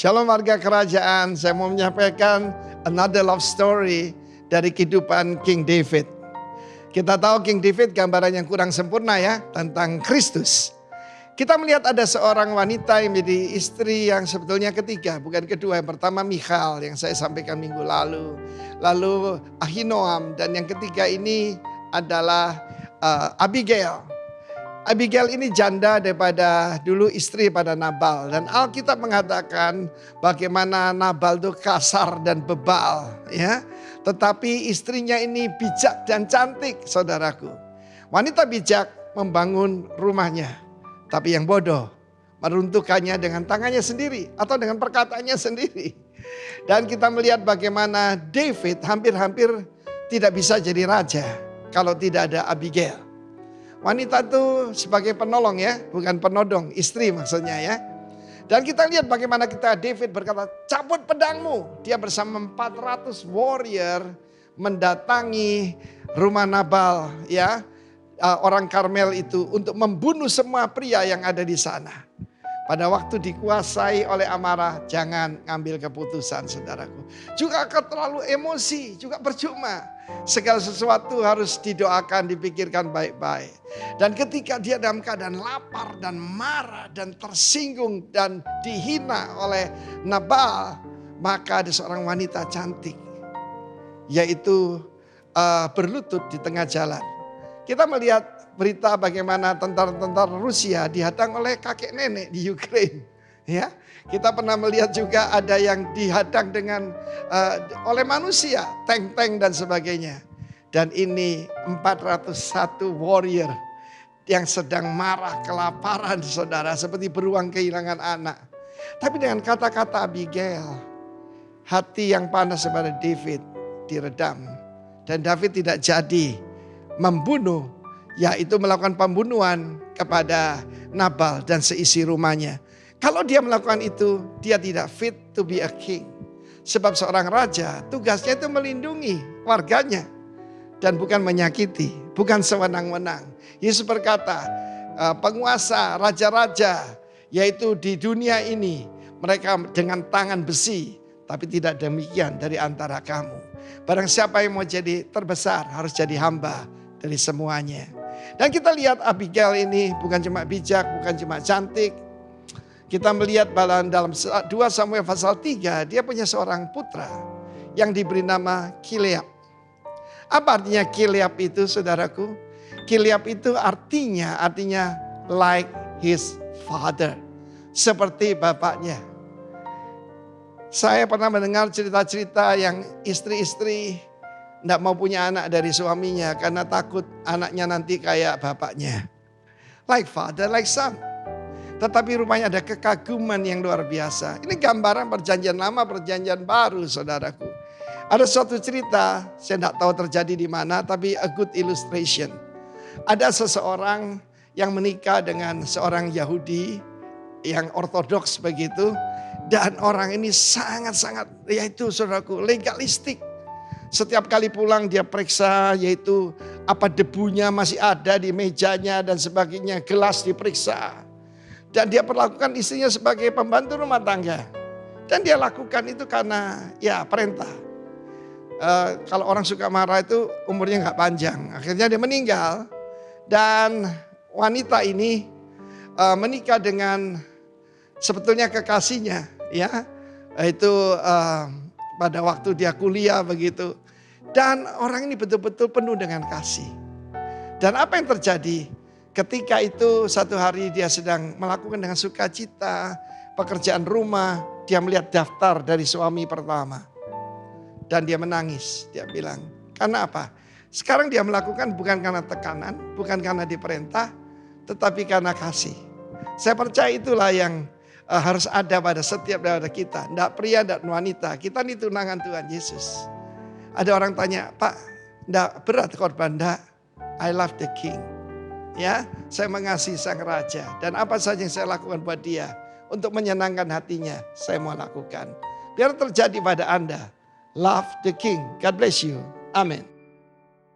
Shalom warga kerajaan, saya mau menyampaikan another love story dari kehidupan King David. Kita tahu King David gambaran yang kurang sempurna ya, tentang Kristus. Kita melihat ada seorang wanita yang menjadi istri yang sebetulnya ketiga, bukan kedua. Yang pertama Michal yang saya sampaikan minggu lalu. Lalu Ahinoam, dan yang ketiga ini adalah Abigail. Abigail ini janda daripada dulu istri pada Nabal. Dan Alkitab mengatakan bagaimana Nabal itu kasar dan bebal, ya. Tetapi istrinya ini bijak dan cantik, saudaraku. Wanita bijak membangun rumahnya, tapi yang bodoh meruntuhkannya dengan tangannya sendiri atau dengan perkataannya sendiri. Dan kita melihat bagaimana David hampir-hampir tidak bisa jadi raja kalau tidak ada Abigail. Wanita itu sebagai penolong ya, bukan penodong, istri maksudnya ya. Dan kita lihat bagaimana David berkata, cabut pedangmu. Dia bersama 400 warrior mendatangi rumah Nabal ya, orang Karmel itu untuk membunuh semua pria yang ada di sana. Pada waktu dikuasai oleh amarah, jangan ngambil keputusan, saudaraku. Juga terlalu emosi, juga percuma. Segala sesuatu harus didoakan, dipikirkan baik-baik. Dan ketika dia dalam keadaan lapar dan marah dan tersinggung dan dihina oleh Nabal, maka ada seorang wanita cantik, yaitu berlutut di tengah jalan. Kita melihat berita bagaimana tentara-tentara Rusia dihadang oleh kakek nenek di Ukraina. Ya, kita pernah melihat juga ada yang dihadang dengan oleh manusia, tank-tank dan sebagainya. Dan ini 401 warrior yang sedang marah, kelaparan, saudara, seperti beruang kehilangan anak. Tapi dengan kata-kata Abigail, hati yang panas kepada David diredam, dan David tidak jadi membunuh, yaitu melakukan pembunuhan kepada Nabal dan seisi rumahnya. Kalau dia melakukan itu, dia tidak fit to be a king. Sebab seorang raja tugasnya itu melindungi warganya dan bukan menyakiti, bukan sewenang-wenang. Yesus berkata, penguasa, raja-raja, yaitu di dunia ini, mereka dengan tangan besi, tapi tidak demikian dari antara kamu. Barang siapa yang mau jadi terbesar harus jadi hamba dari semuanya. Dan kita lihat Abigail ini bukan cuma bijak, bukan cuma cantik. Kita melihat dalam 2 Samuel pasal 3, dia punya seorang putra yang diberi nama Kileab. Apa artinya Kileab itu, saudaraku? Kileab itu artinya like his father, seperti bapaknya. Saya pernah mendengar cerita-cerita yang istri-istri tidak mau punya anak dari suaminya karena takut anaknya nanti kayak bapaknya. Like father, like son. Tetapi rumahnya ada kekaguman yang luar biasa. Ini gambaran perjanjian lama, perjanjian baru, saudaraku. Ada suatu cerita, saya tidak tahu terjadi di mana, tapi a good illustration. Ada seseorang yang menikah dengan seorang Yahudi yang ortodoks begitu. Dan orang ini sangat-sangat, yaitu saudaraku, legalistik. Setiap kali pulang dia periksa, yaitu apa debunya masih ada di mejanya dan sebagainya, gelas diperiksa. Dan dia perlakukan istrinya sebagai pembantu rumah tangga. Dan dia lakukan itu karena ya perintah. Kalau orang suka marah itu umurnya gak panjang. Akhirnya dia meninggal. Dan wanita ini menikah dengan sebetulnya kekasihnya. Ya, itu pada waktu dia kuliah begitu. Dan orang ini betul-betul penuh dengan kasih. Dan apa yang terjadi? Ketika itu satu hari dia sedang melakukan dengan sukacita pekerjaan rumah. Dia melihat daftar dari suami pertama. Dan dia menangis. Dia bilang, karena apa? Sekarang dia melakukan bukan karena tekanan, bukan karena diperintah, tetapi karena kasih. Saya percaya itulah yang harus ada pada setiap daripada kita. Tidak pria, tidak wanita. Kita ini tunangan Tuhan Yesus. Ada orang tanya, Pak, tidak berat korban? Tidak. I love the king. Ya, saya mengasihi sang raja. Dan apa saja yang saya lakukan buat dia, untuk menyenangkan hatinya, saya mau lakukan. Biar terjadi pada Anda. Love the king. God bless you. Amen.